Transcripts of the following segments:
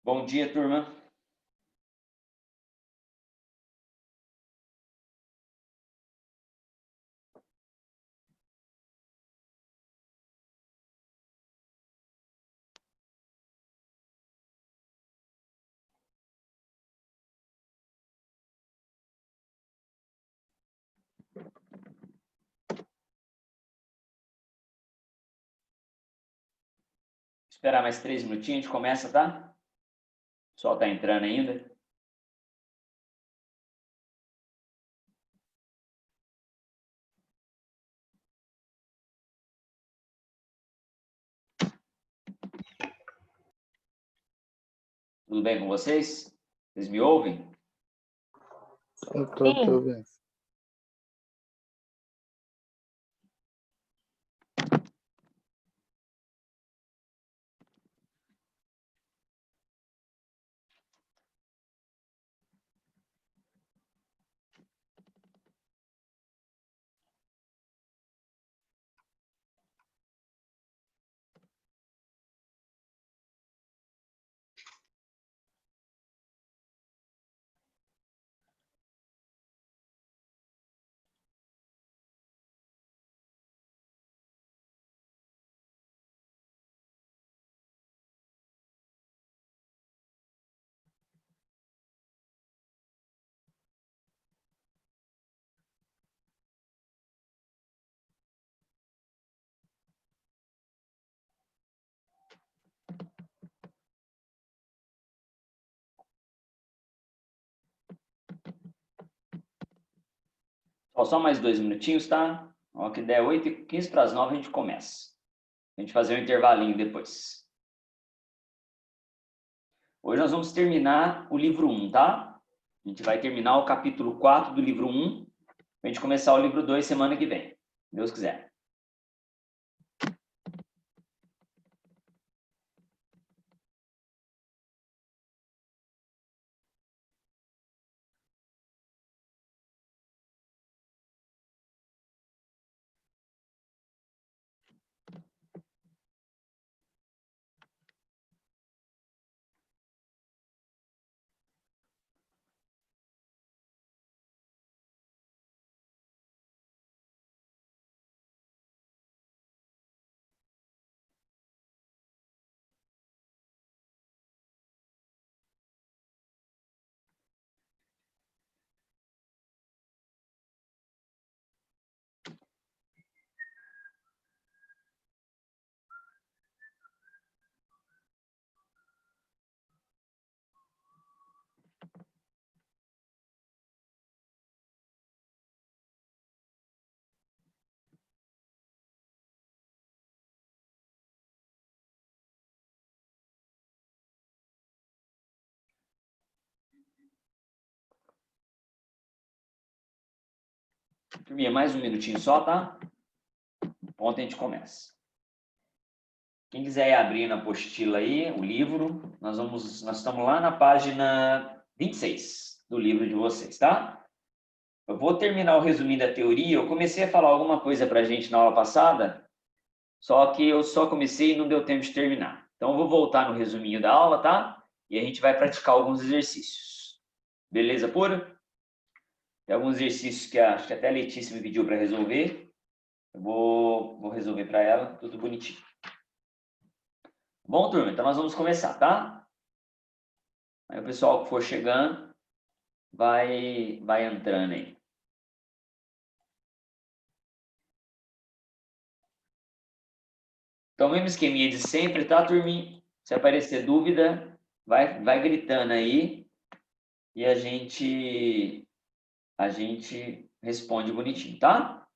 Bom dia, turma. Esperar mais 3 minutinhos, a gente começa, tá? O pessoal tá entrando ainda. Tudo bem com vocês? Vocês me ouvem? Estou te ouvindo. Só mais 2 minutinhos, tá? Ó, que der 8h15 para as 9 a gente começa. A gente fazer um intervalinho depois. Hoje nós vamos terminar o livro 1, tá? A gente vai terminar o capítulo 4 do livro 1, pra gente começar o livro 2 semana que vem, se Deus quiser. Turminha, mais um minutinho só, tá? Ontem a gente começa. Quem quiser ir abrindo a apostila aí, o livro, nós estamos lá na página 26 do livro de vocês, tá? Eu vou terminar o resuminho da teoria. Eu comecei a falar alguma coisa para a gente na aula passada, só que eu só comecei e não deu tempo de terminar. Então, eu vou voltar no resuminho da aula, tá? E a gente vai praticar alguns exercícios. Beleza pura? Tem alguns exercícios que acho que até a Letícia me pediu para resolver. Eu vou resolver para ela, tudo bonitinho. Bom, turma, então nós vamos começar, tá? Aí o pessoal que for chegando vai entrando aí. Então, mesmo esqueminha de sempre, tá, turminha? Se aparecer dúvida, vai gritando aí e a gente responde bonitinho, tá?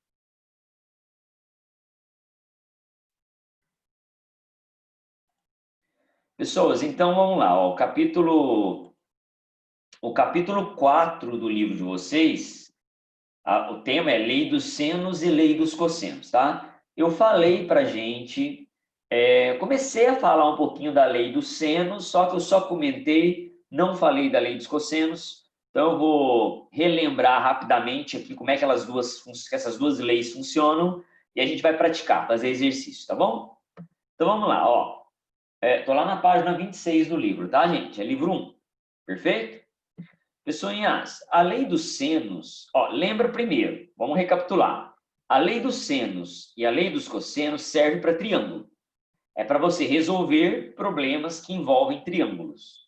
Pessoas, então vamos lá. Ó, o capítulo 4 do livro de vocês, o tema é Lei dos Senos e Lei dos Cossenos, tá? Eu falei pra gente, comecei a falar um pouquinho da Lei dos Senos, só que eu só comentei, não falei da Lei dos Cossenos, então eu vou relembrar rapidamente aqui como é que essas duas leis funcionam e a gente vai praticar, fazer exercício, tá bom? Então vamos lá, ó. Estou lá na página 26 do livro, tá, gente? É livro 1. Perfeito? Pessoinhas, a lei dos senos... Ó, lembra primeiro, vamos recapitular. A lei dos senos e a lei dos cossenos serve para triângulo. É para você resolver problemas que envolvem triângulos.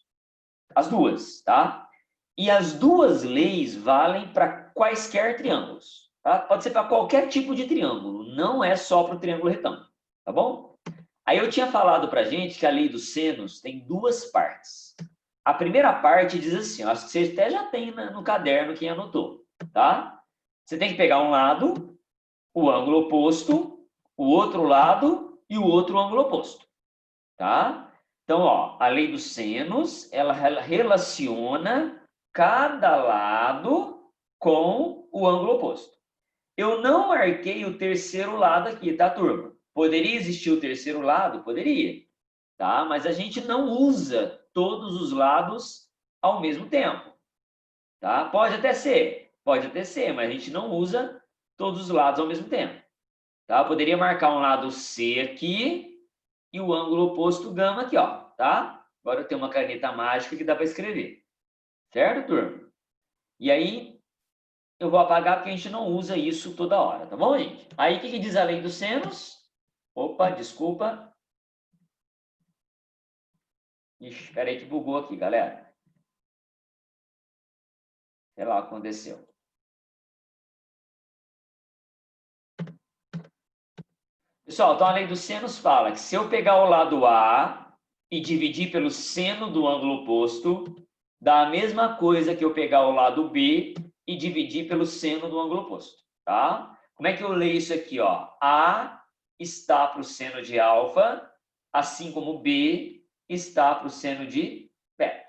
As duas, tá? E as duas leis valem para quaisquer triângulos. Tá? Pode ser para qualquer tipo de triângulo, não é só para o triângulo retângulo, tá bom? Aí eu tinha falado para a gente que a lei dos senos tem duas partes. A primeira parte diz assim, acho que você até já tem no caderno quem anotou, tá? Você tem que pegar um lado, o ângulo oposto, o outro lado e o outro ângulo oposto, tá? Então, ó, a lei dos senos, ela relaciona cada lado com o ângulo oposto. Eu não marquei o terceiro lado aqui, tá, turma? Poderia existir o terceiro lado? Poderia, tá? Mas a gente não usa todos os lados ao mesmo tempo, tá? Pode até ser, mas a gente não usa todos os lados ao mesmo tempo, tá? Eu poderia marcar um lado C aqui e o ângulo oposto gama aqui, ó, tá? Agora eu tenho uma caneta mágica que dá para escrever, certo, turma? E aí eu vou apagar porque a gente não usa isso toda hora, tá bom, gente? Aí o que diz a lei dos senos? Opa, desculpa. Ixi, espera aí que bugou aqui, galera. Sei lá o que aconteceu. Pessoal, então a lei dos senos fala que se eu pegar o lado A e dividir pelo seno do ângulo oposto, dá a mesma coisa que eu pegar o lado B e dividir pelo seno do ângulo oposto, tá? Como é que eu leio isso aqui, ó? A está para o seno de alfa, assim como B está para o seno de beta.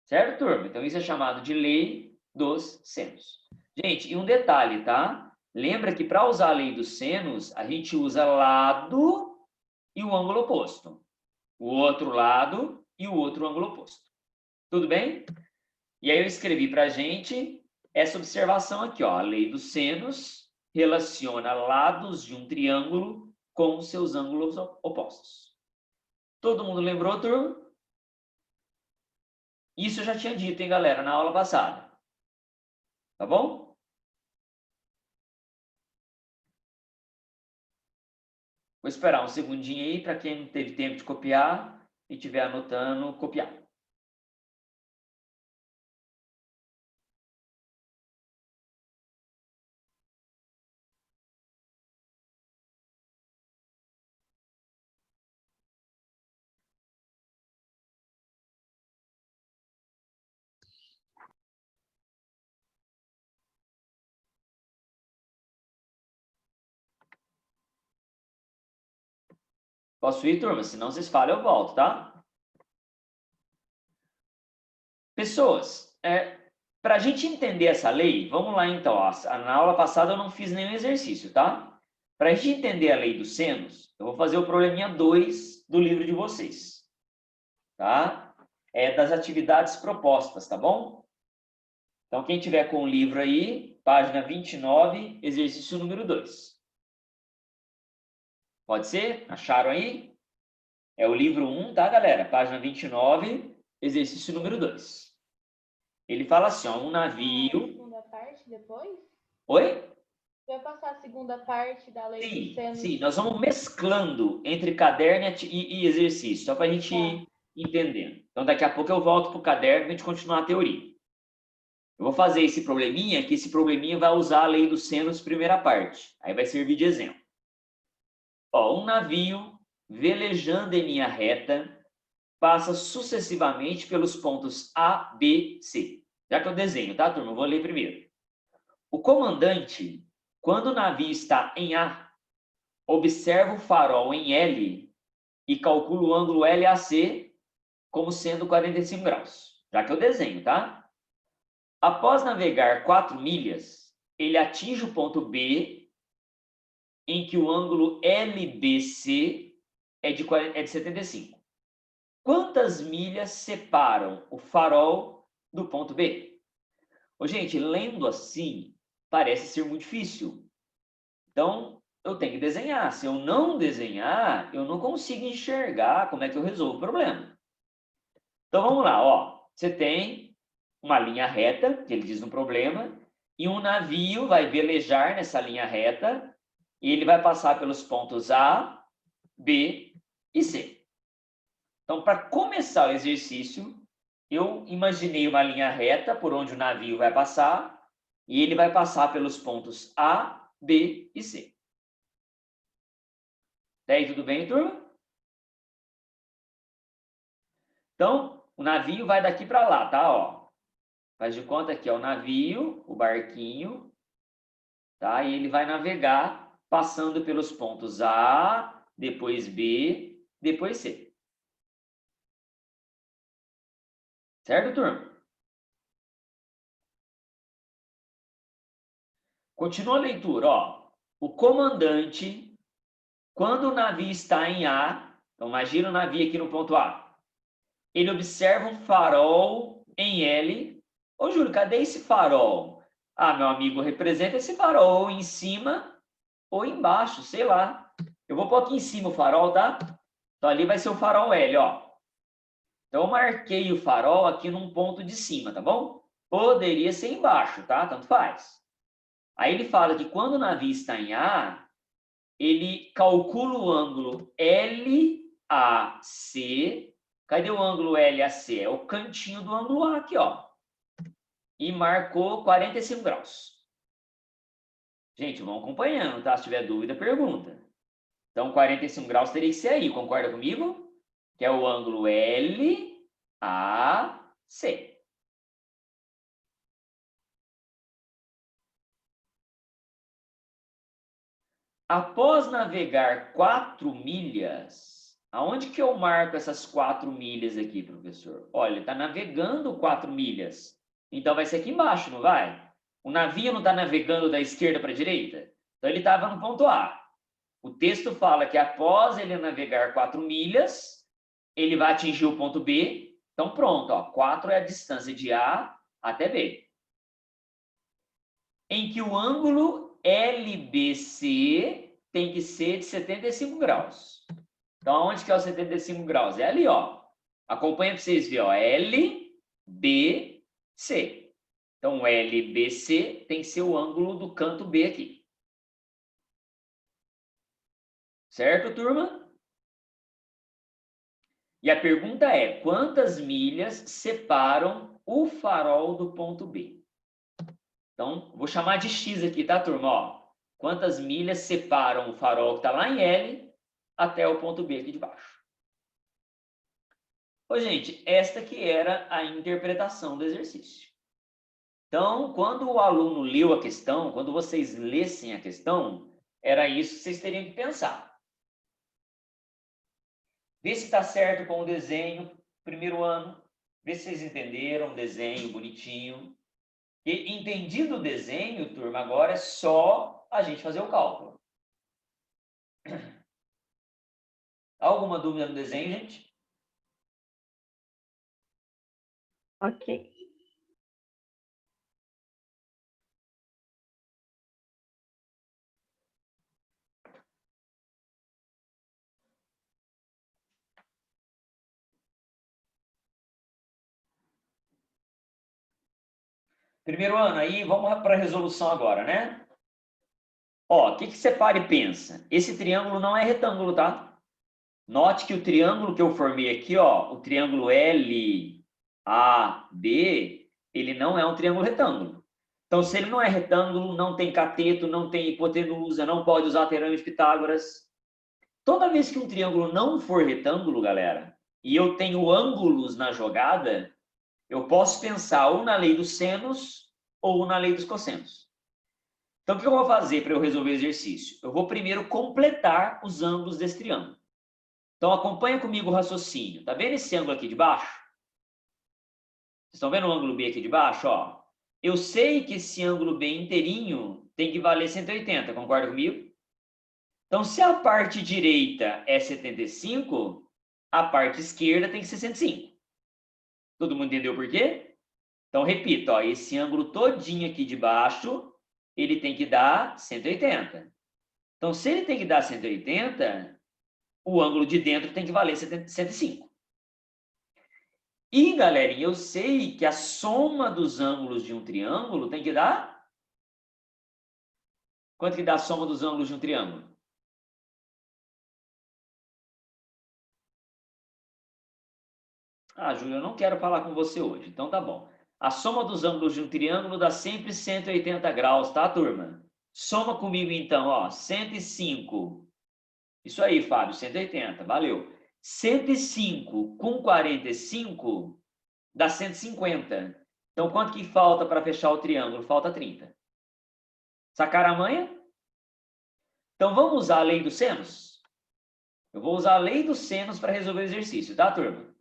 Certo, turma? Então, isso é chamado de lei dos senos. Gente, e um detalhe, tá? Lembra que para usar a lei dos senos, a gente usa lado e o ângulo oposto. O outro lado e o outro ângulo oposto. Tudo bem? E aí eu escrevi para a gente essa observação aqui, ó. A lei dos senos relaciona lados de um triângulo com seus ângulos opostos. Todo mundo lembrou, turma? Isso eu já tinha dito, hein, galera, na aula passada. Tá bom? Vou esperar um segundinho aí para quem não teve tempo de copiar e estiver anotando, copiar. Posso ir, turma? Se não vocês falam, eu volto, tá? Pessoas, para a gente entender essa lei, vamos lá então. Ó, na aula passada eu não fiz nenhum exercício, tá? Para a gente entender a lei dos senos, eu vou fazer o probleminha 2 do livro de vocês, tá? É das atividades propostas, tá bom? Então, quem tiver com o livro aí, página 29, exercício número 2. Pode ser? Acharam aí? É o livro 1, tá, galera? Página 29, exercício número 2. Ele fala assim, ó, um navio... Segunda parte depois? Oi? Vai passar a segunda parte da lei dos senos? Sim, nós vamos mesclando entre caderno e exercício, só para a gente ir entendendo. Então, daqui a pouco eu volto para o caderno e a gente continuar a teoria. Eu vou fazer esse probleminha, que esse probleminha vai usar a lei dos senos, primeira parte. Aí vai servir de exemplo. Ó, um navio velejando em linha reta passa sucessivamente pelos pontos A, B, C. Já que eu desenho, tá, turma? Eu vou ler primeiro. O comandante, quando o navio está em A, observa o farol em L e calcula o ângulo LAC como sendo 45 graus. Já que eu desenho, tá? Após navegar 4 milhas, ele atinge o ponto B, em que o ângulo LBC é de 75. Quantas milhas separam o farol do ponto B? Ô, gente, lendo assim, parece ser muito difícil. Então, eu tenho que desenhar. Se eu não desenhar, eu não consigo enxergar como é que eu resolvo o problema. Então, vamos lá, ó. Você tem uma linha reta, que ele diz no problema, e um navio vai velejar nessa linha reta, e ele vai passar pelos pontos A, B e C. Então, para começar o exercício, eu imaginei uma linha reta por onde o navio vai passar, e ele vai passar pelos pontos A, B e C. Até aí tudo bem, turma? Então, o navio vai daqui para lá, tá? Ó, faz de conta que é o navio, o barquinho, tá? E ele vai navegar passando pelos pontos A, depois B, depois C. Certo, turma? Continua a leitura, ó. O comandante, quando o navio está em A, então imagina o navio aqui no ponto A, ele observa um farol em L. Ô, Júlio, cadê esse farol? Ah, meu amigo, representa esse farol em cima ou embaixo, sei lá. Eu vou pôr aqui em cima o farol, tá? Então ali vai ser o farol L, ó. Então eu marquei o farol aqui num ponto de cima, tá bom? Poderia ser embaixo, tá? Tanto faz. Aí ele fala que quando o navio está em A, ele calcula o ângulo LAC. Cadê o ângulo LAC? É o cantinho do ângulo A aqui, ó. E marcou 45 graus. Gente, vão acompanhando, tá? Se tiver dúvida, pergunta. Então, 45 graus teria que ser aí, concorda comigo? Que é o ângulo LAC. Após navegar 4 milhas, aonde que eu marco essas 4 milhas aqui, professor? Olha, está navegando 4 milhas. Então, vai ser aqui embaixo, não vai? O navio não está navegando da esquerda para a direita? Então, ele estava no ponto A. O texto fala que após ele navegar 4 milhas, ele vai atingir o ponto B. Então, pronto, ó, 4 é a distância de A até B. Em que o ângulo LBC tem que ser de 75 graus. Então, onde que é o 75 graus? É ali, ó. Acompanha para vocês verem, ó. LBC. Então, o LBC tem que ser o ângulo do canto B aqui. Certo, turma? E a pergunta é, quantas milhas separam o farol do ponto B? Então, vou chamar de X aqui, tá, turma? Ó, quantas milhas separam o farol que está lá em L até o ponto B aqui de baixo? Ô, gente, esta que era a interpretação do exercício. Então, quando o aluno leu a questão, quando vocês lessem a questão, era isso que vocês teriam que pensar. Vê se está certo com o desenho, primeiro ano. Vê se vocês entenderam o desenho bonitinho. E entendido o desenho, turma, agora é só a gente fazer o cálculo. Alguma dúvida no desenho, gente? Ok. Primeiro ano, aí vamos para a resolução agora, né? Ó, o que você para e pensa? Esse triângulo não é retângulo, tá? Note que o triângulo que eu formei aqui, ó, o triângulo LAB, ele não é um triângulo retângulo. Então, se ele não é retângulo, não tem cateto, não tem hipotenusa, não pode usar teorema de Pitágoras. Toda vez que um triângulo não for retângulo, galera, e eu tenho ângulos na jogada, eu posso pensar ou na lei dos senos ou na lei dos cossenos. Então, o que eu vou fazer para eu resolver o exercício? Eu vou primeiro completar os ângulos desse triângulo. Então, acompanha comigo o raciocínio. Tá vendo esse ângulo aqui de baixo? Vocês estão vendo o ângulo B aqui de baixo? Ó? Eu sei que esse ângulo B inteirinho tem que valer 180, concorda comigo? Então, se a parte direita é 75, a parte esquerda tem que ser 105. Todo mundo entendeu por quê? Então, repito, ó, esse ângulo todinho aqui de baixo, ele tem que dar 180. Então, se ele tem que dar 180, o ângulo de dentro tem que valer 105. E, galerinha, eu sei que a soma dos ângulos de um triângulo tem que dar... Quanto que dá a soma dos ângulos de um triângulo? Ah, Júlio, eu não quero falar com você hoje, então tá bom. A soma dos ângulos de um triângulo dá sempre 180 graus, tá, turma? Soma comigo, então, ó, 105. Isso aí, Fábio, 180, valeu. 105 com 45 dá 150. Então, quanto que falta para fechar o triângulo? Falta 30. Sacaram a manha? Então, vamos usar a lei dos senos? Eu vou usar a lei dos senos para resolver o exercício, tá, turma?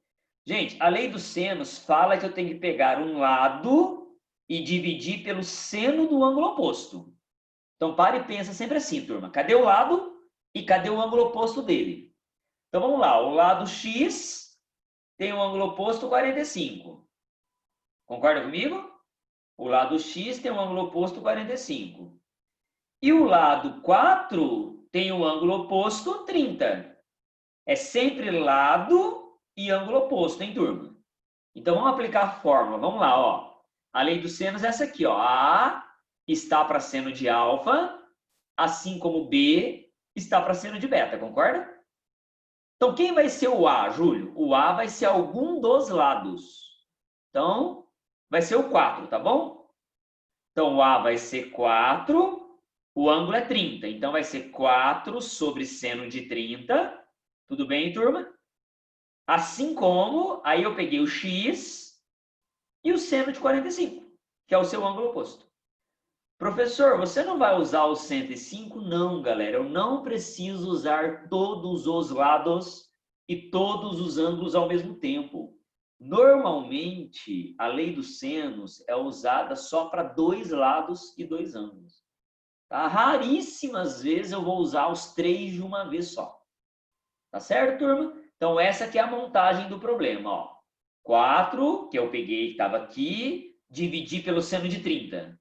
Gente, a lei dos senos fala que eu tenho que pegar um lado e dividir pelo seno do ângulo oposto. Então, para e pensa sempre assim, turma. Cadê o lado e cadê o ângulo oposto dele? Então, vamos lá. O lado X tem um ângulo oposto 45. Concorda comigo? O lado X tem um ângulo oposto 45. E o lado 4 tem um ângulo oposto 30. É sempre lado e ângulo oposto, hein, turma? Então, vamos aplicar a fórmula. Vamos lá, ó. A lei dos senos é essa aqui, ó. A está para seno de alfa, assim como B está para seno de beta, concorda? Então, quem vai ser o A, Júlio? O A vai ser algum dos lados. Então, vai ser o 4, tá bom? Então, o A vai ser 4, o ângulo é 30. Então, vai ser 4 sobre seno de 30. Tudo bem, turma? Assim como, aí eu peguei o X e o seno de 45, que é o seu ângulo oposto. Professor, você não vai usar o 105? Não, galera. Eu não preciso usar todos os lados e todos os ângulos ao mesmo tempo. Normalmente, a lei dos senos é usada só para 2 lados e 2 ângulos. Tá? Raríssimas vezes eu vou usar os 3 de uma vez só. Tá certo, turma? Então, essa aqui é a montagem do problema. Ó. 4, que eu peguei, que estava aqui, dividi pelo seno de 30.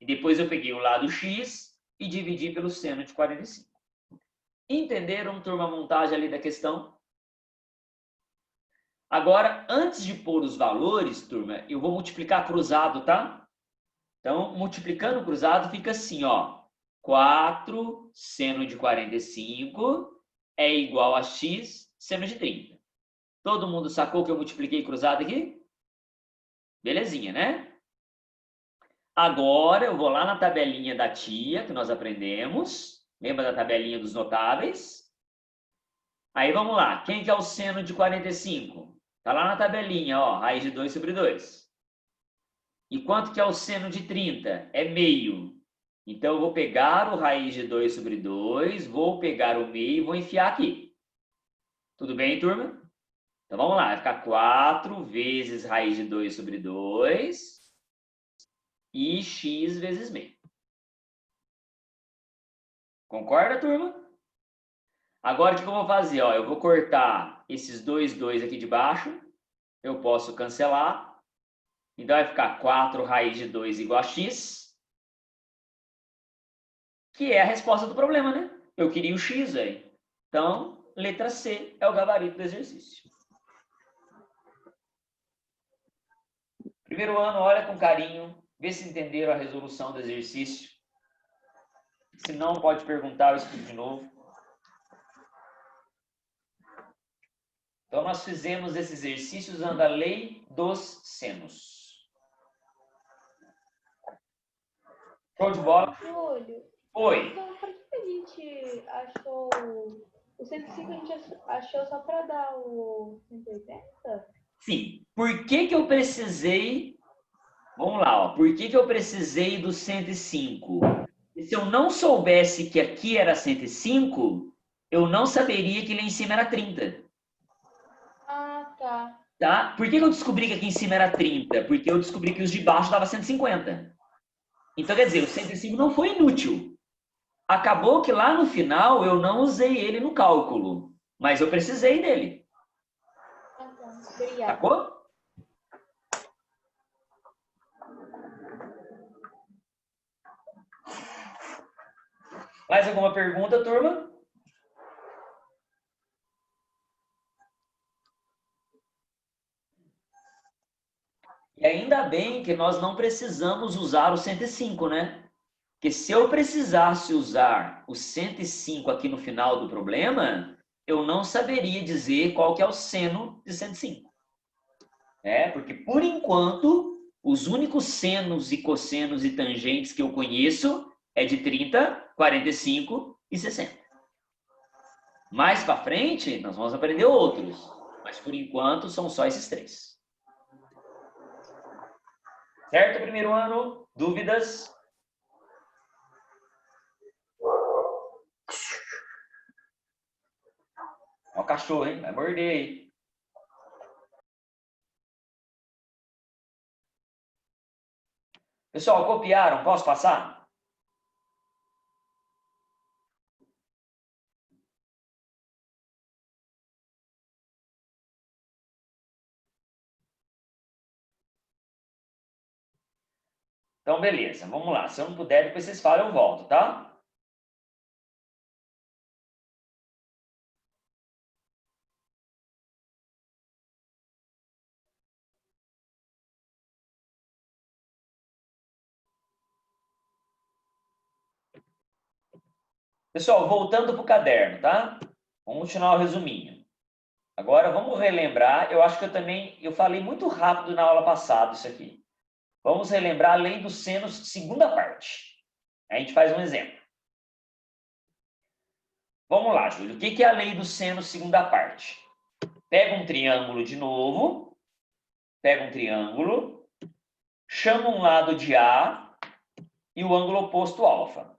E depois eu peguei o lado X e dividi pelo seno de 45. Entenderam, turma, a montagem ali da questão? Agora, antes de pôr os valores, turma, eu vou multiplicar cruzado, tá? Então, multiplicando cruzado, fica assim, ó. 4 seno de 45 é igual a x seno de 30. Todo mundo sacou que eu multipliquei cruzado aqui? Belezinha, né? Agora eu vou lá na tabelinha da tia que nós aprendemos. Lembra da tabelinha dos notáveis? Aí vamos lá. Quem que é o seno de 45? Está lá na tabelinha, ó. Raiz de 2 sobre 2. E quanto que é o seno de 30? É meio. Então eu vou pegar o raiz de 2 sobre 2, vou pegar o meio e vou enfiar aqui. Tudo bem, turma? Então vamos lá. Vai ficar 4 vezes raiz de 2 sobre 2 e x vezes meio. Concorda, turma? Agora, o que eu vou fazer? Ó, eu vou cortar esses 2 aqui de baixo. Eu posso cancelar. Então, vai ficar 4 raiz de 2 igual a x. Que é a resposta do problema, né? Eu queria o x aí. Então, letra C é o gabarito do exercício. Primeiro ano, olha com carinho. Vê se entenderam a resolução do exercício. Se não, pode perguntar, eu explico de novo. Então, nós fizemos esse exercício usando a lei dos senos. Show de bola? Júlio. Oi. Então, por que a gente achou... O 105 a gente achou só para dar o 180? Sim. Por que que eu precisei... Vamos lá, ó. Por que que eu precisei do 105? Se eu não soubesse que aqui era 105, eu não saberia que lá em cima era 30. Ah, tá. Tá? Por que eu descobri que aqui em cima era 30? Porque eu descobri que os de baixo dava 150. Então, quer dizer, o 105 não foi inútil. Acabou que lá no final eu não usei ele no cálculo, mas eu precisei dele. Ah, tá. Obrigada. Sacou? Mais alguma pergunta, turma? E ainda bem que nós não precisamos usar o 105, né? Porque se eu precisasse usar o 105 aqui no final do problema, eu não saberia dizer qual que é o seno de 105. Porque, por enquanto, os únicos senos e cossenos e tangentes que eu conheço é de 30, 45 e 60. Mais para frente, nós vamos aprender outros. Mas, por enquanto, são só esses três. Certo, primeiro ano? Dúvidas? Ó o cachorro, hein? Vai morder aí. Pessoal, copiaram? Posso passar? Então, beleza. Vamos lá. Se eu não puder, depois vocês falam, eu volto, tá? Pessoal, voltando para o caderno, tá? Vamos continuar o resuminho. Agora, vamos relembrar. Eu acho que eu falei muito rápido na aula passada isso aqui. Vamos relembrar a lei dos senos, segunda parte. A gente faz um exemplo. Vamos lá, Júlio. O que é a lei do seno, segunda parte? Pega um triângulo de novo. Pega um triângulo. Chama um lado de A e o ângulo oposto alfa.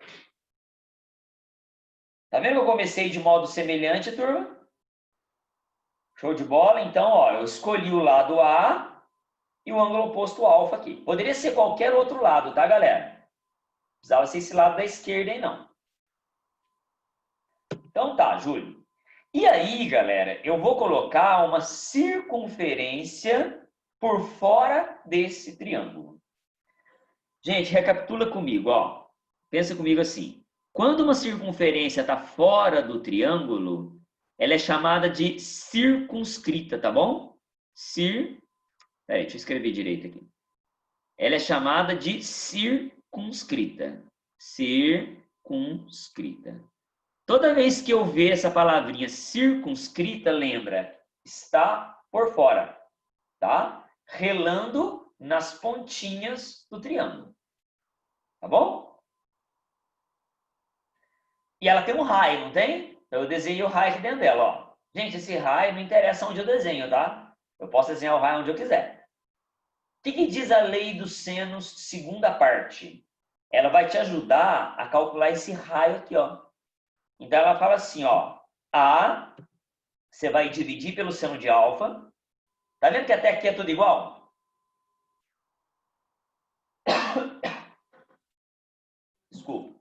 Tá vendo que eu comecei de modo semelhante, turma? Show de bola? Então, ó, eu escolhi o lado A e o ângulo oposto alfa aqui. Poderia ser qualquer outro lado, tá, galera? Não precisava ser esse lado da esquerda, hein, não. Então tá, Júlio. E aí, galera, eu vou colocar uma circunferência por fora desse triângulo. Gente, recapitula comigo, ó. Pensa comigo assim. Quando uma circunferência está fora do triângulo, ela é chamada de circunscrita, tá bom? Peraí, deixa eu escrever direito aqui. Ela é chamada de circunscrita. Circunscrita. Toda vez que eu ver essa palavrinha circunscrita, lembra, está por fora, tá? Relando nas pontinhas do triângulo. Tá bom? E ela tem um raio, não tem? Então eu desenhei o raio aqui dentro dela, ó. Gente, esse raio não interessa onde eu desenho, tá? Eu posso desenhar o raio onde eu quiser. O que diz a lei dos senos, segunda parte? Ela vai te ajudar a calcular esse raio aqui, ó. Então ela fala assim, ó. A, você vai dividir pelo seno de alfa. Tá vendo que até aqui é tudo igual? Desculpa.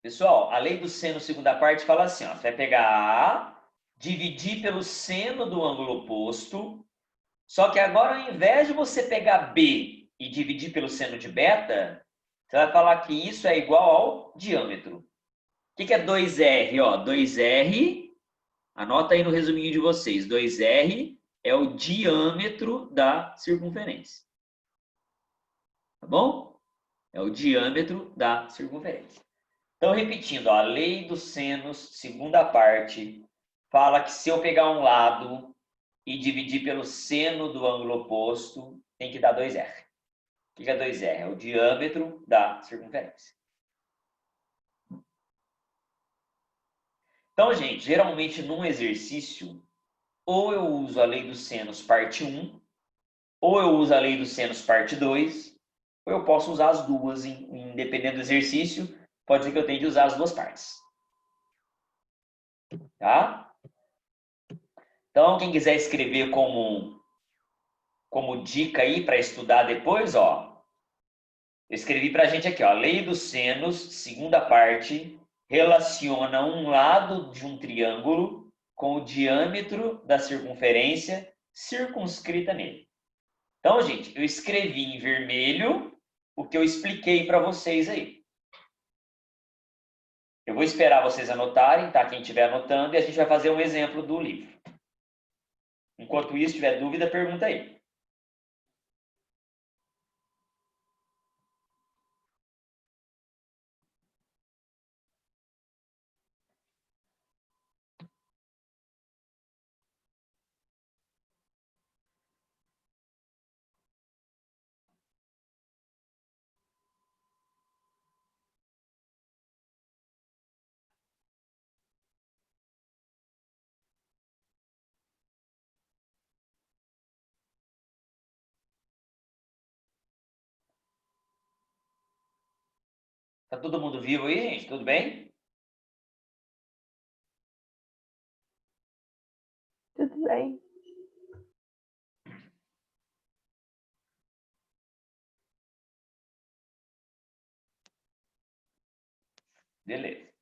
Pessoal, a lei do seno, segunda parte, fala assim, ó. Você vai pegar A, dividir pelo seno do ângulo oposto. Só que agora, ao invés de você pegar B e dividir pelo seno de beta, você vai falar que isso é igual ao diâmetro. O que é 2R? Ó, 2R, anota aí no resuminho de vocês. 2R é o diâmetro da circunferência. Tá bom? É o diâmetro da circunferência. Então, repetindo, ó, a lei dos senos, segunda parte, fala que se eu pegar um lado e dividir pelo seno do ângulo oposto, tem que dar 2R. O que é 2R? É o diâmetro da circunferência. Então, gente, geralmente num exercício, ou eu uso a lei dos senos parte 1, ou eu uso a lei dos senos parte 2, ou eu posso usar as duas, dependendo do exercício, pode ser que eu tenha que usar as duas partes. Tá? Então, quem quiser escrever como dica aí para estudar depois, ó, eu escrevi para a gente aqui, ó, a lei dos senos, segunda parte, relaciona um lado de um triângulo com o diâmetro da circunferência circunscrita nele. Então, gente, eu escrevi em vermelho o que eu expliquei para vocês aí. Eu vou esperar vocês anotarem, tá? Quem estiver anotando, e a gente vai fazer um exemplo do livro. Enquanto isso, se tiver dúvida, pergunta aí. Tá todo mundo vivo aí, gente? Tudo bem? Tudo bem. Beleza.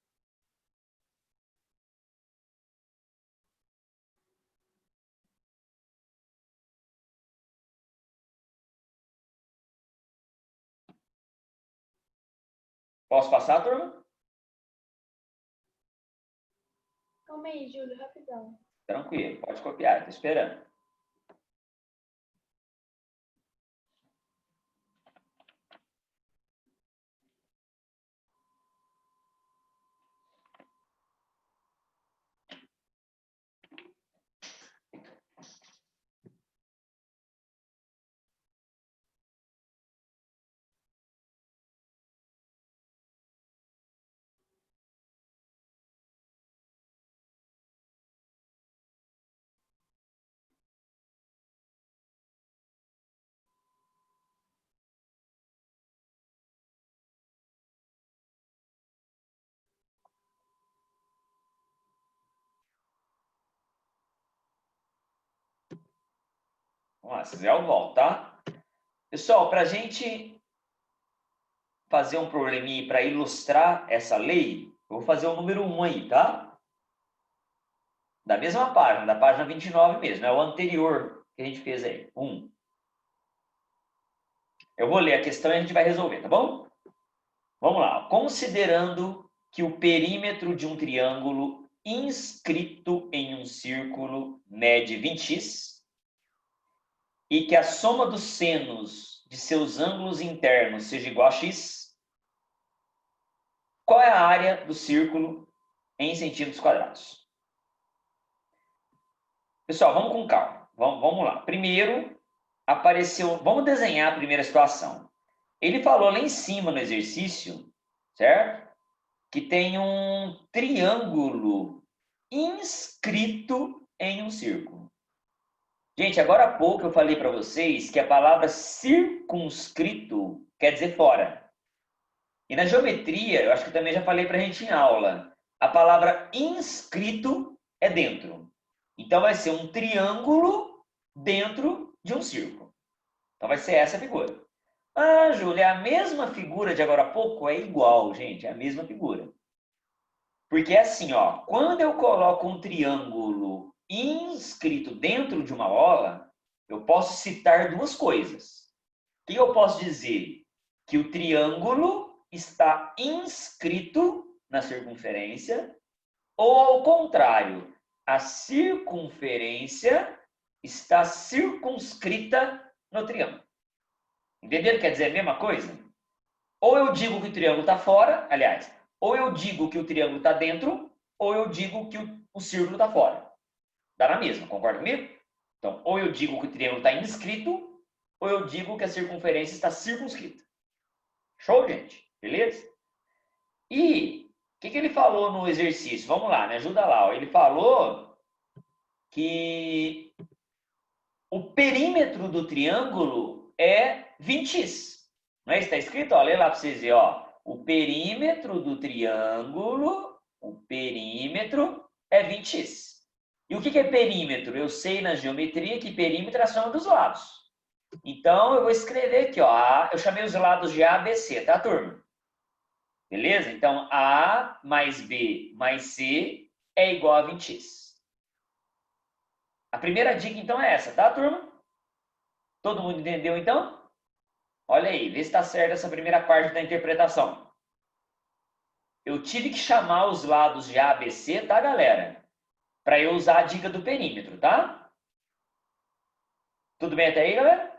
Posso passar, turma? Calma aí, Júlio, rapidão. Tranquilo, pode copiar, estou esperando. Vamos lá, se quiser eu volto, tá? Pessoal, para a gente fazer um probleminha para ilustrar essa lei, eu vou fazer o número 1 aí, tá? Da mesma página, da página 29 mesmo, é o anterior que a gente fez aí, 1. Eu vou ler a questão e a gente vai resolver, tá bom? Vamos lá. Considerando que o perímetro de um triângulo inscrito em um círculo mede 20x e que a soma dos senos de seus ângulos internos seja igual a x, qual é a área do círculo em centímetros quadrados? Pessoal, vamos com calma. Vamos lá. Primeiro, apareceu... Vamos desenhar a primeira situação. Ele falou lá em cima no exercício, certo? Que tem um triângulo inscrito em um círculo. Gente, agora há pouco eu falei para vocês que a palavra circunscrito quer dizer fora. E na geometria, eu acho que eu também já falei para a gente em aula, a palavra inscrito é dentro. Então vai ser um triângulo dentro de um círculo. Então vai ser essa figura. Ah, Júlia, é a mesma figura de agora há pouco? É igual, gente, é a mesma figura. Porque é assim, ó, quando eu coloco um triângulo inscrito dentro de uma ola, eu posso citar duas coisas. O que eu posso dizer? Que o triângulo está inscrito na circunferência, ou ao contrário, a circunferência está circunscrita no triângulo. Entenderam? Quer dizer a mesma coisa? Ou eu digo que o triângulo está fora, aliás, ou eu digo que o triângulo está dentro, ou eu digo que o círculo está fora. Dá na mesma, concorda comigo? Então, ou eu digo que o triângulo está inscrito, ou eu digo que a circunferência está circunscrita. Show, gente? Beleza? E o que ele falou no exercício? Vamos lá, me ajuda lá. Ó. Ele falou que o perímetro do triângulo é 20x. Não é isso que está escrito? Ó, lê lá para vocês verem. Ó. O perímetro do triângulo, o perímetro é 20x. E o que é perímetro? Eu sei na geometria que perímetro é a soma dos lados. Então, eu vou escrever aqui, ó. Eu chamei os lados de A, B, C, tá, turma? Beleza? Então, A mais B mais C é igual a 20x. A primeira dica, então, é essa, tá, turma? Todo mundo entendeu, então? Olha aí, vê se está certa essa primeira parte da interpretação. Eu tive que chamar os lados de A, B, C, tá, galera? Para eu usar a dica do perímetro, tá? Tudo bem até aí, galera?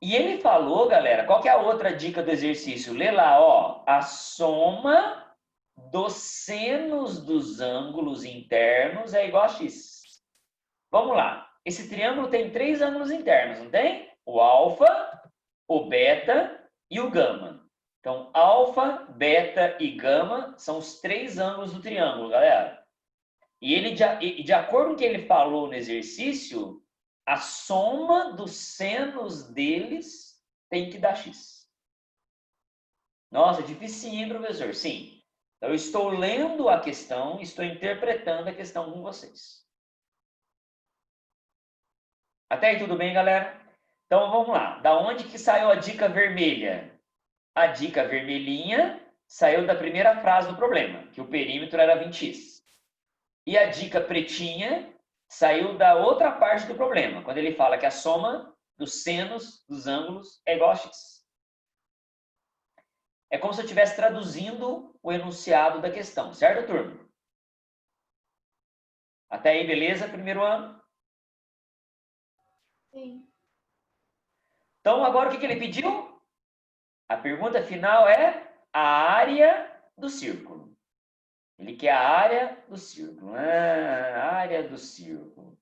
E ele falou, galera, qual que é a outra dica do exercício? Lê lá, ó, a soma dos senos dos ângulos internos é igual a x. Vamos lá. Esse triângulo tem 3 ângulos internos, não tem? O alfa, o beta e o gama. Então, alfa, beta e gama são os 3 ângulos do triângulo, galera. E ele, de acordo com o que ele falou no exercício, a soma dos senos deles tem que dar x. Nossa, dificinho, professor. Sim. Então, eu estou lendo a questão, estou interpretando a questão com vocês. Até aí tudo bem, galera? Então, vamos lá. Da onde que saiu a dica vermelha? A dica vermelhinha saiu da primeira frase do problema, que o perímetro era 20x. E a dica pretinha saiu da outra parte do problema, quando ele fala que a soma dos senos dos ângulos é igual a x. É como se eu estivesse traduzindo o enunciado da questão, certo, turma? Até aí, beleza? Primeiro ano? Sim. Então, agora o que ele pediu? A pergunta final é a área do círculo. Ele quer a área do círculo. A área do círculo.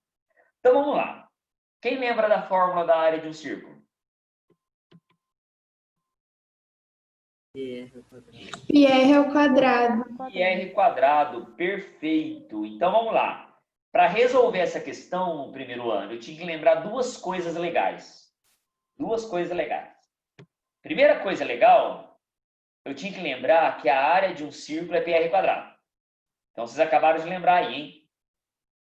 Então, vamos lá. Quem lembra da fórmula da área de um círculo? Πr ao quadrado. πr quadrado, perfeito. Então, vamos lá. Para resolver essa questão no primeiro ano, eu tinha que lembrar duas coisas legais. Duas coisas legais. Primeira coisa legal, eu tinha que lembrar que a área de um círculo é πr quadrado. Então, vocês acabaram de lembrar aí, hein?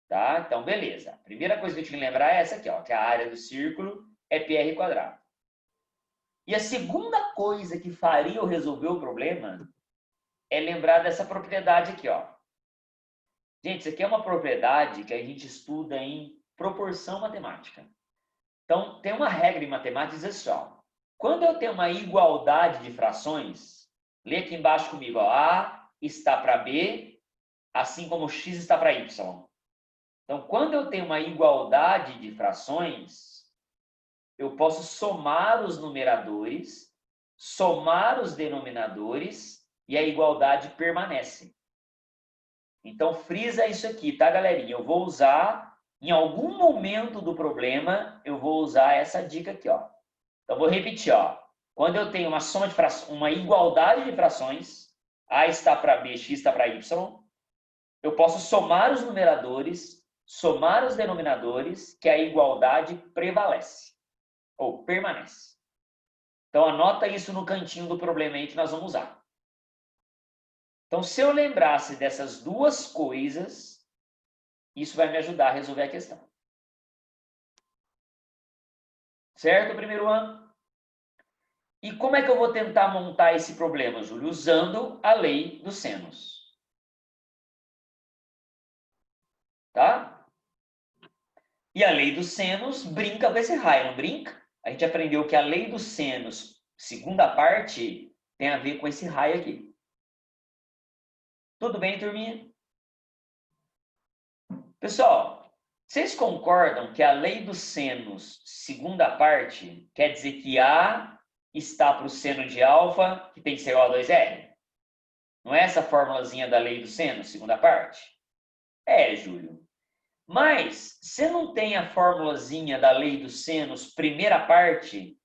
Tá? Então, beleza. A primeira coisa que eu tinha que lembrar é essa aqui, ó, que a área do círculo é πr quadrado. E a segunda coisa que faria eu resolver o problema é lembrar dessa propriedade aqui, ó. Gente, isso aqui é uma propriedade que a gente estuda em proporção matemática. Então, tem uma regra em matemática que diz assim, ó. Quando eu tenho uma igualdade de frações, lê aqui embaixo comigo, ó. A está para B, assim como x está para y. Então, quando eu tenho uma igualdade de frações, eu posso somar os numeradores, somar os denominadores e a igualdade permanece. Então, frisa isso aqui, tá, galerinha? Eu vou usar, em algum momento do problema, eu vou usar essa dica aqui, ó. Então, vou repetir, ó. Quando eu tenho uma soma de frações, uma igualdade de frações, A está para B, X está para Y, eu posso somar os numeradores, somar os denominadores, que a igualdade prevalece, ou permanece. Então, anota isso no cantinho do problema aí que nós vamos usar. Então, se eu lembrasse dessas duas coisas, isso vai me ajudar a resolver a questão. Certo, primeiro ano? E como é que eu vou tentar montar esse problema, Júlio? Usando a lei dos senos. Tá? E a lei dos senos brinca com esse raio, não brinca? A gente aprendeu que a lei dos senos, segunda parte, tem a ver com esse raio aqui. Tudo bem, turminha? Pessoal, vocês concordam que a lei dos senos, segunda parte, quer dizer que A está para o seno de alfa, que tem que ser igual a 2R? Não é essa formulazinha da lei dos senos, segunda parte? É, Júlio. Mas, você não tem a formulazinha da lei dos senos, primeira parte,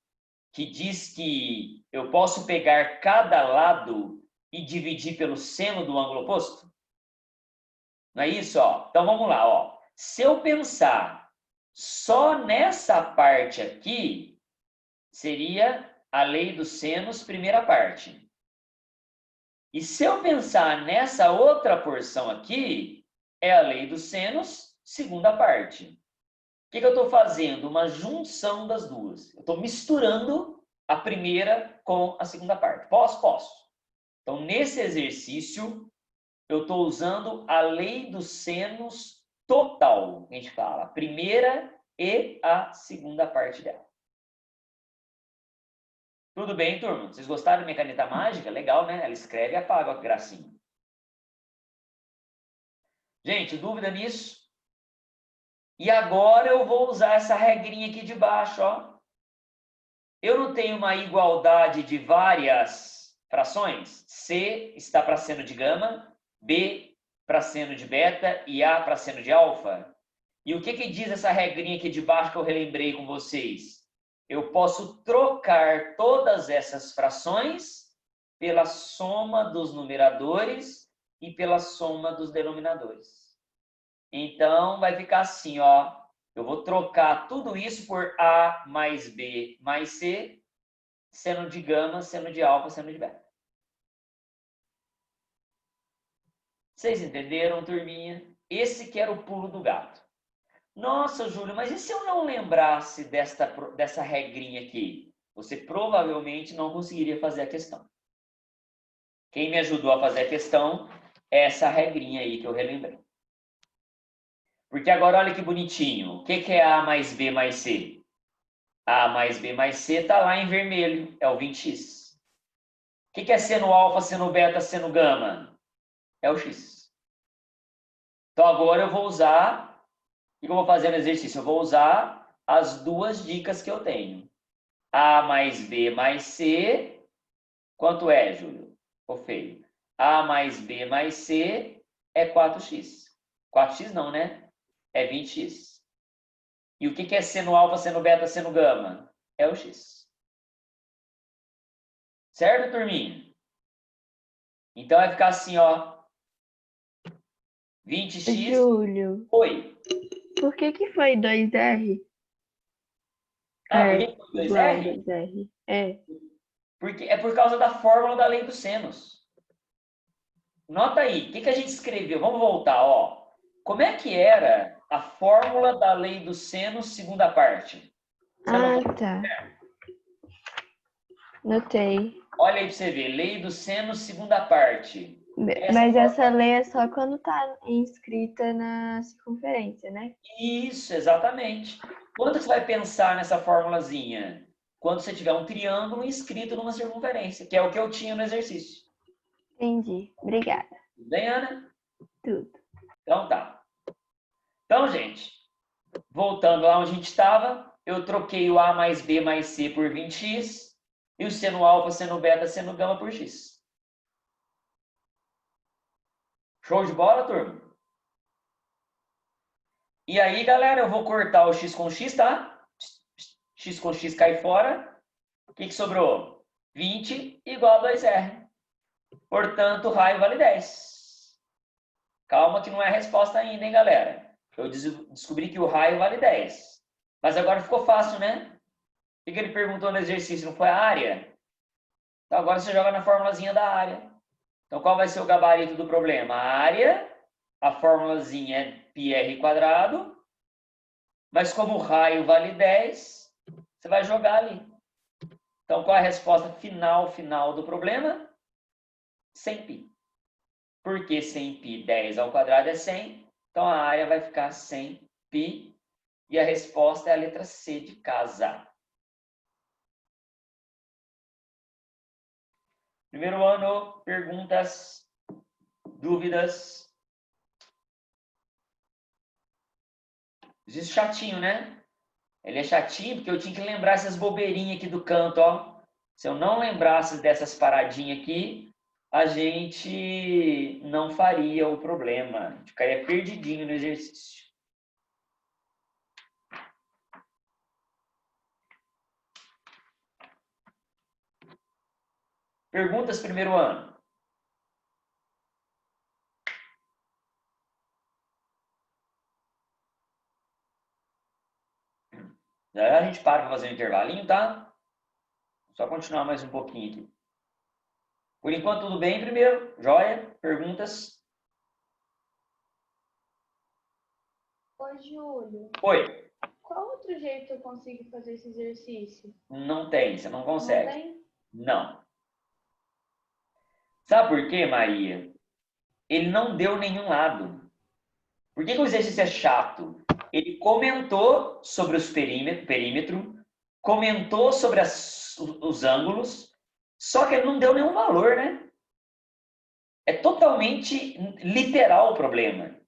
que diz que eu posso pegar cada lado e dividir pelo seno do ângulo oposto? Não é isso? Ó? Então, vamos lá. Ó. Se eu pensar só nessa parte aqui, seria a lei dos senos, primeira parte. E se eu pensar nessa outra porção aqui, é a lei dos senos, segunda parte. O que eu estou fazendo? Uma junção das duas. Eu estou misturando a primeira com a segunda parte. Posso? Posso. Então, nesse exercício, eu estou usando a lei dos senos total, que a gente fala. A primeira e a segunda parte dela. Tudo bem, turma? Vocês gostaram da minha caneta mágica? Legal, né? Ela escreve e apaga, ó, que gracinha. Gente, dúvida nisso? E agora eu vou usar essa regrinha aqui de baixo, ó. Eu não tenho uma igualdade de várias frações? C está para seno de gama, B para seno de beta e A para seno de alfa. E o que diz essa regrinha aqui de baixo que eu relembrei com vocês? Eu posso trocar todas essas frações pela soma dos numeradores e pela soma dos denominadores. Então, vai ficar assim, ó. Eu vou trocar tudo isso por A mais B mais C, seno de gama, seno de alfa, seno de beta. Vocês entenderam, turminha? Esse que era o pulo do gato. Nossa, Júlio, mas e se eu não lembrasse dessa regrinha aqui? Você provavelmente não conseguiria fazer a questão. Quem me ajudou a fazer a questão é essa regrinha aí que eu relembrei. Porque agora olha que bonitinho. O que é A mais B mais C? A mais B mais C está lá em vermelho, é o 20x. O que é seno alfa, seno beta, seno gama? É o x. Então agora eu vou usar... O que eu vou fazer no exercício? Eu vou usar as duas dicas que eu tenho. A mais B mais C. Quanto é, Júlio? Ficou feio. A mais B mais C é 4x. 4x não, né? É 20x. E o que é seno alfa, seno beta, seno gama? É o x. Certo, turminha? Então vai ficar assim, ó. 20x. Júlio, Oi. por que foi 2R? Ah, por que foi Igual 2R? 2R. É. Porque é por causa da fórmula da lei dos senos. Nota aí, o que a gente escreveu? Vamos voltar, ó. Como é que era a fórmula da lei dos senos, segunda parte? Você não... Tá. Notei. Olha aí para você ver, lei dos senos, segunda parte. Mas essa lei é só quando tá inscrita na circunferência, né? Isso, exatamente. Quando você vai pensar nessa formulazinha? Quando você tiver um triângulo inscrito numa circunferência, que é o que eu tinha no exercício. Entendi. Obrigada. Tudo bem, Ana? Tudo. Então tá. Então, gente, voltando lá onde a gente estava, eu troquei o A mais B mais C por 20x e o seno alfa, seno beta, seno gama por x. Show de bola, turma? E aí, galera, eu vou cortar o x com x, tá? X com x cai fora. O que sobrou? 20 igual a 2R. Portanto, raio vale 10. Calma que não é a resposta ainda, hein, galera? Eu descobri que o raio vale 10. Mas agora ficou fácil, né? O que ele perguntou no exercício? Não foi a área? Então agora você joga na formulazinha da área. Então qual vai ser o gabarito do problema? A área, a formulazinha é πr², mas como o raio vale 10, você vai jogar ali. Então qual é a resposta final do problema? 100π. Porque 100π, 10 ao quadrado é 100, então a área vai ficar 100π e a resposta é a letra C de casa. Primeiro ano, perguntas, dúvidas. Existe chatinho, né? Ele é chatinho porque eu tinha que lembrar essas bobeirinhas aqui do canto, ó. Se eu não lembrasse dessas paradinhas aqui, a gente não faria o problema. A gente ficaria perdidinho no exercício. Perguntas primeiro ano. Já a gente para para fazer um intervalinho, tá? Só continuar mais um pouquinho aqui. Por enquanto, tudo bem primeiro? Joia? Perguntas? Ô, Júlio, Oi. qual outro jeito eu consigo fazer esse exercício? Não tem, você não consegue. Não tem? Não. Sabe por quê, Maria? Ele não deu nenhum lado. Por que o exercício é chato? Ele comentou sobre os perímetro, comentou sobre os ângulos, só que ele não deu nenhum valor, né? É totalmente literal o problema.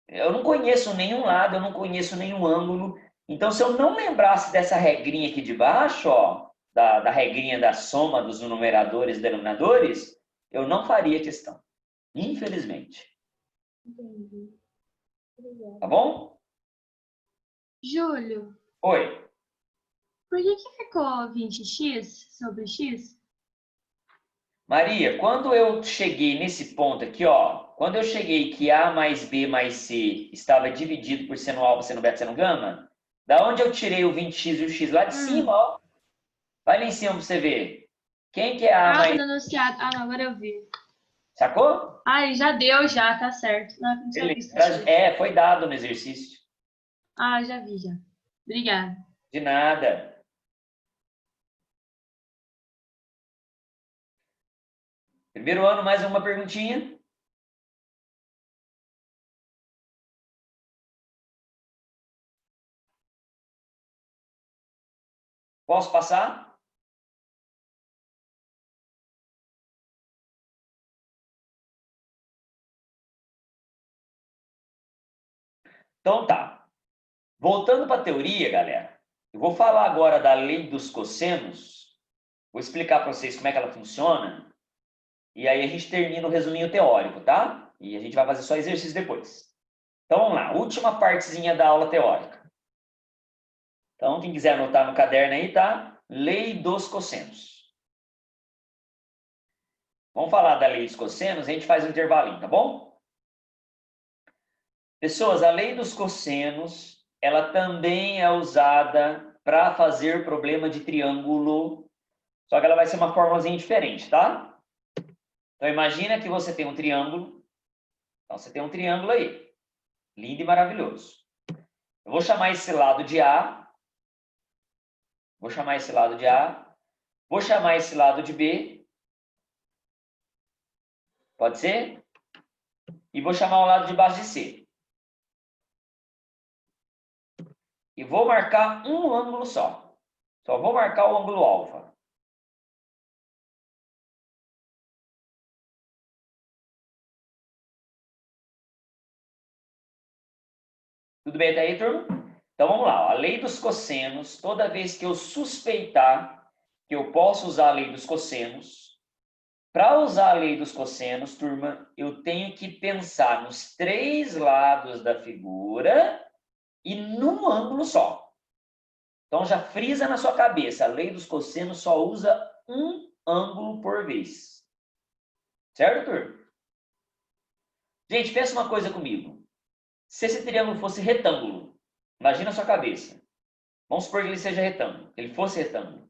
Eu não conheço nenhum lado, eu não conheço nenhum ângulo. Então, se eu não lembrasse dessa regrinha aqui de baixo, ó, da regrinha da soma dos numeradores e denominadores, eu não faria questão. Infelizmente. Entendi. Obrigada. Tá bom? Júlio, Oi. por que ficou 20x sobre x? Maria, quando eu cheguei nesse ponto aqui, ó, quando eu cheguei que A mais B mais C estava dividido por seno alfa, seno beta, seno gama, da onde eu tirei o 20x e o x? Lá de cima, ó. Vai lá em cima pra você ver. Quem que é A mais... no enunciado. Ah, não, agora eu vi. Sacou? Ai, já deu, já, tá certo. Não tinha visto. Foi dado no exercício. Ah, já vi, já. Obrigada. De nada. Primeiro ano, mais uma perguntinha. Posso passar? Então tá. Voltando para a teoria, galera. Eu vou falar agora da lei dos cossenos. Vou explicar para vocês como é que ela funciona. E aí a gente termina o resuminho teórico, tá? E a gente vai fazer só exercício depois. Então vamos lá. Última partezinha da aula teórica. Então, quem quiser anotar no caderno aí, tá? Lei dos cossenos. Vamos falar da lei dos cossenos, a gente faz um intervalinho, tá bom? Pessoas, a lei dos cossenos, ela também é usada para fazer problema de triângulo, só que ela vai ser uma formulazinha diferente, tá? Então, imagina que você tem um triângulo. Então, você tem um triângulo aí. Lindo e maravilhoso. Eu vou chamar esse lado de A. Vou chamar esse lado de A. Vou chamar esse lado de B. Pode ser? E vou chamar o lado de baixo de C. E vou marcar um ângulo só. Só vou marcar o ângulo alfa. Tudo bem até aí, turma? Então vamos lá. Ó. A lei dos cossenos, toda vez que eu suspeitar que eu posso usar a lei dos cossenos, para usar a lei dos cossenos, turma, eu tenho que pensar nos três lados da figura e num ângulo só. Então já frisa na sua cabeça, a lei dos cossenos só usa um ângulo por vez. Certo, turma? Gente, pensa uma coisa comigo. Se esse triângulo fosse retângulo, imagina a sua cabeça. Vamos supor que ele seja retângulo, que ele fosse retângulo.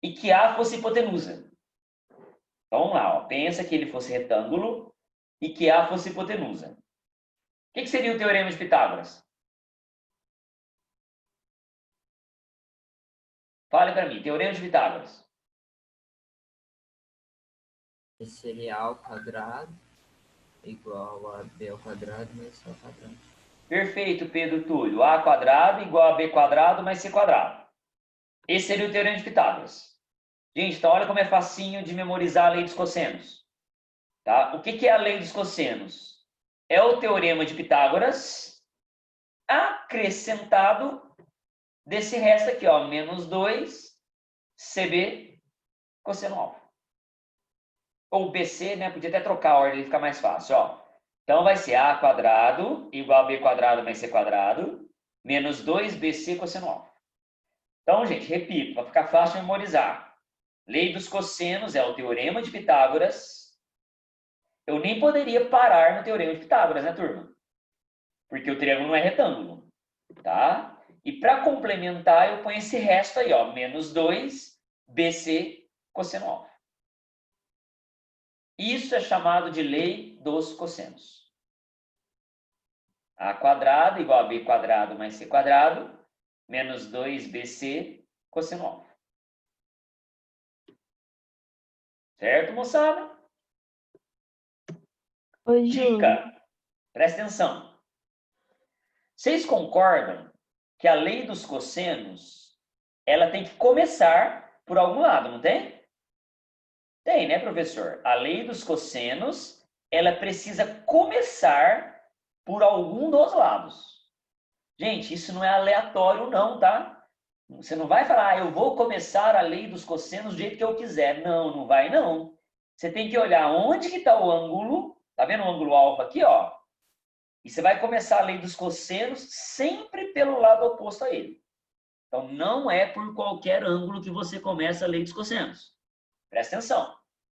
E que A fosse hipotenusa. Então vamos lá, ó. Pensa que ele fosse retângulo e que A fosse hipotenusa. O que seria o teorema de Pitágoras? Fale para mim, teorema de Pitágoras. Seria A ao quadrado igual a B ao quadrado mais C ao quadrado. Perfeito, Pedro Túlio. A quadrado igual a B quadrado mais C quadrado. Esse seria o teorema de Pitágoras. Gente, então olha como é facinho de memorizar a lei dos cossenos. Tá? O que é a lei dos cossenos? É o teorema de Pitágoras acrescentado desse resto aqui, ó, menos 2 CB cosseno alfa. Ou BC, né? Podia até trocar a ordem, ficar mais fácil, ó. Então vai ser A quadrado igual a B quadrado mais C quadrado menos 2BC cosseno alfa. Então, gente, repito, para ficar fácil de memorizar. Lei dos cossenos é o teorema de Pitágoras. Eu nem poderia parar no teorema de Pitágoras, né, turma? Porque o triângulo não é retângulo, tá? E para complementar, eu ponho esse resto aí, ó, menos 2BC cosseno alfa. Isso é chamado de lei dos cossenos. A quadrado igual a B quadrado mais C quadrado menos 2BC cosseno alfa. Certo, moçada? Oi, Ju. Dica. Presta atenção. Vocês concordam que a lei dos cossenos, ela tem que começar por algum lado, não tem? Tem, né, professor? A lei dos cossenos, ela precisa começar por algum dos lados. Gente, isso não é aleatório não, tá? Você não vai falar, eu vou começar a lei dos cossenos do jeito que eu quiser. Não, não vai não. Você tem que olhar onde que está o ângulo. Tá vendo o ângulo alfa aqui, ó? E você vai começar a lei dos cossenos sempre pelo lado oposto a ele. Então, não é por qualquer ângulo que você começa a lei dos cossenos. Presta atenção.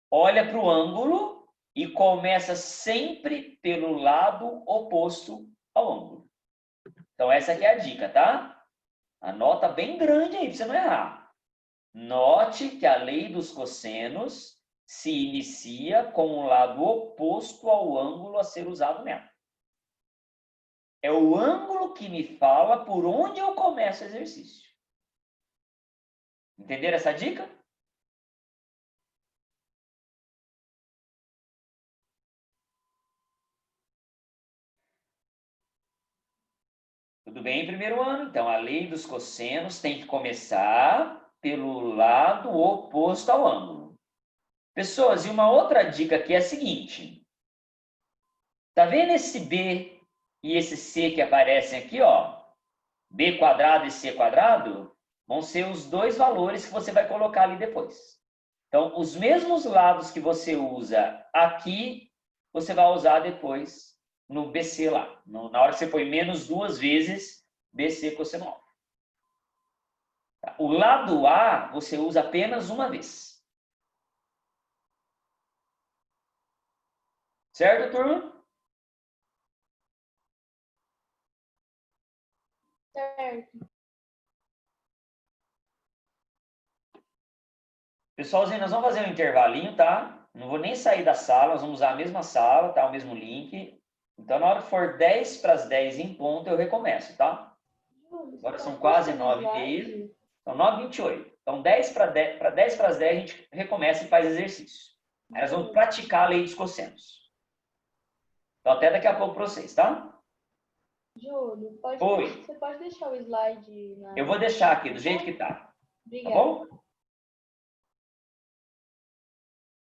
Olha para o ângulo e começa sempre pelo lado oposto ao ângulo. Então, essa aqui é a dica, tá? Anota bem grande aí, para você não errar. Note que a lei dos cossenos se inicia com o lado oposto ao ângulo a ser usado nela. É o ângulo que me fala por onde eu começo o exercício. Entenderam essa dica? Tudo bem, primeiro ano? Então, a lei dos cossenos tem que começar pelo lado oposto ao ângulo. Pessoas, e uma outra dica aqui é a seguinte. Tá vendo esse B e esse C que aparecem aqui, ó? B quadrado e C quadrado vão ser os dois valores que você vai colocar ali depois. Então, os mesmos lados que você usa aqui, você vai usar depois no BC lá. Na hora que você põe menos 2 vezes BC cosseno alfa. Tá? O lado A, você usa apenas uma vez. Certo, turma? Certo. Pessoalzinho, nós vamos fazer um intervalinho, tá? Não vou nem sair da sala, nós vamos usar a mesma sala, tá? O mesmo link. Então, na hora que for 10 para as 10 em ponto, eu recomeço, tá? Agora são quase 9h30. São 9h28. Então, 10 para as 10, a gente recomeça e faz exercício. Aí nós vamos praticar a lei dos cossenos. Então, até daqui a pouco para vocês, tá? Júlio, Oi. você pode deixar o slide na... Eu vou deixar aqui, do jeito que tá. Tá Obrigada. bom?